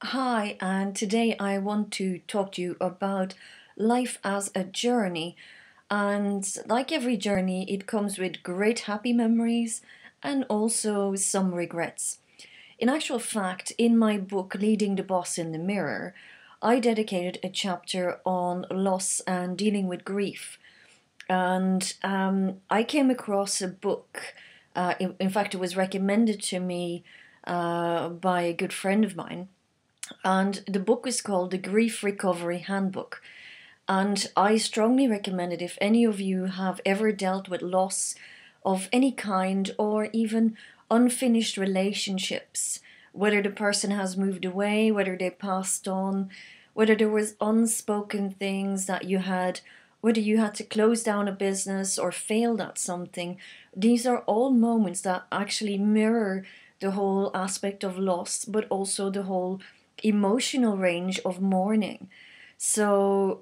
Hi, and today I want to talk to you about life as a journey. And like every journey, it comes with great happy memories and also some regrets. In actual fact, in my book, Leading the Boss in the Mirror, I dedicated a chapter on loss and dealing with grief. And I came across a book. In fact, it was recommended to me by a good friend of mine, and the book is called The Grief Recovery Handbook. And I strongly recommend it if any of you have ever dealt with loss of any kind or even unfinished relationships, whether the person has moved away, whether they passed on, whether there was unspoken things that you had, whether you had to close down a business or failed at something. These are all moments that actually mirror the whole aspect of loss, but also the whole emotional range of mourning. So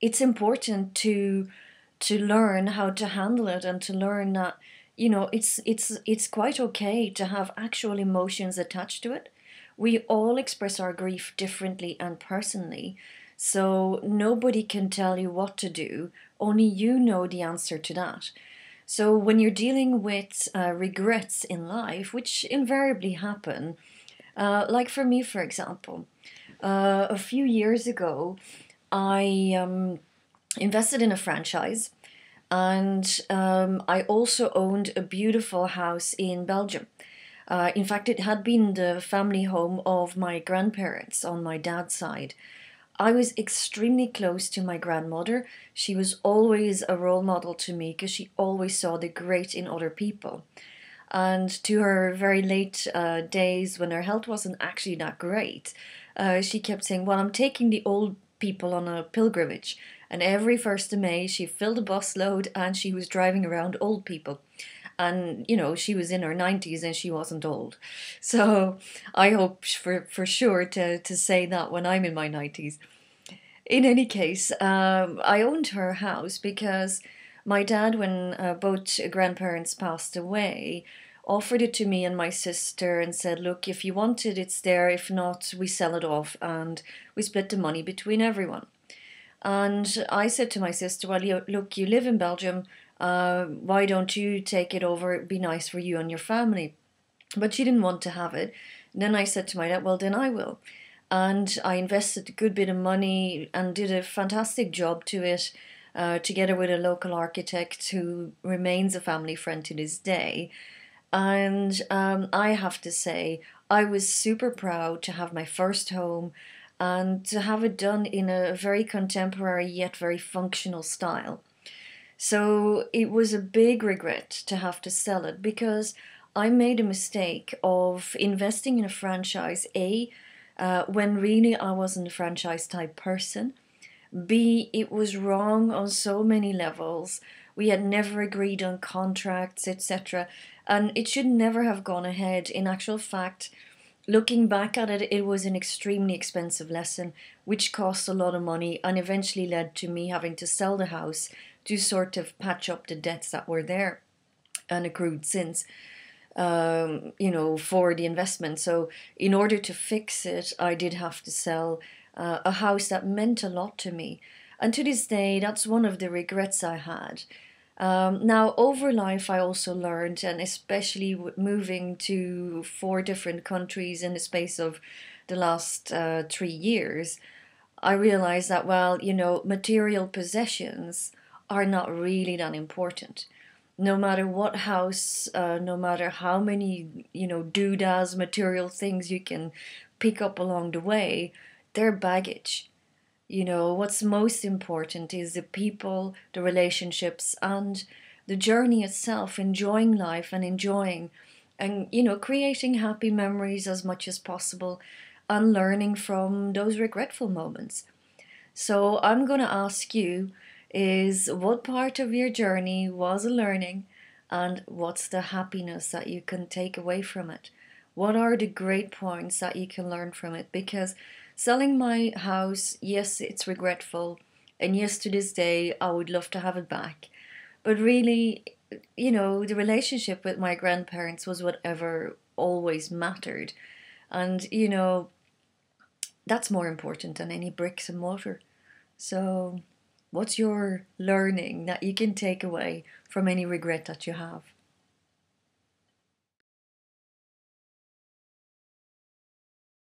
it's important to learn how to handle it and to learn that it's quite okay to have actual emotions attached to it. We all express our grief differently and personally, so nobody can tell you what to do. Only you know the answer to that. So when you're dealing with regrets in life, which invariably happen, like for me, for example, a few years ago, I invested in a franchise, and I also owned a beautiful house in Belgium. In fact, it had been the family home of my grandparents on my dad's side. I was extremely close to my grandmother. She was always a role model to me because she always saw the great in other people. And to her very late days, when her health wasn't actually that great, she kept saying, "Well, I'm taking the old people on a pilgrimage." And every 1st of May, she filled a busload and she was driving around old people. And, she was in her 90s and she wasn't old. So I hope for sure to say that when I'm in my 90s. In any case, I owned her house because my dad, when both grandparents passed away, offered it to me and my sister and said, "Look, if you want it, it's there. If not, we sell it off and we split the money between everyone." And I said to my sister, "Well, look, you live in Belgium. Why don't you take it over? It'd be nice for you and your family." But she didn't want to have it. And then I said to my dad, "Well, then I will." And I invested a good bit of money and did a fantastic job to it, together with a local architect who remains a family friend to this day. And I have to say, I was super proud to have my first home and to have it done in a very contemporary yet very functional style. So it was a big regret to have to sell it because I made a mistake of investing in a franchise, A, when really I wasn't a franchise type person. B, it was wrong on so many levels. We had never agreed on contracts, etc. And it should never have gone ahead. In actual fact, looking back at it, it was an extremely expensive lesson, which cost a lot of money and eventually led to me having to sell the house to sort of patch up the debts that were there and accrued since, for the investment. So, in order to fix it, I did have to sell a house that meant a lot to me. And to this day, that's one of the regrets I had. Now, over life, I also learned, and especially with moving to 4 different countries in the space of the last 3 years, I realized that, well, material possessions are not really that important. No matter what house, no matter how many, doodads, material things you can pick up along the way, they're baggage. What's most important is the people, the relationships, and the journey itself, enjoying life and enjoying and, creating happy memories as much as possible and learning from those regretful moments. So I'm going to ask you is what part of your journey was a learning and what's the happiness that you can take away from it? What are the great points that you can learn from it? Because selling my house, yes, it's regretful. And yes, to this day, I would love to have it back. But really, the relationship with my grandparents was whatever always mattered. And, that's more important than any bricks and mortar. So, what's your learning that you can take away from any regret that you have?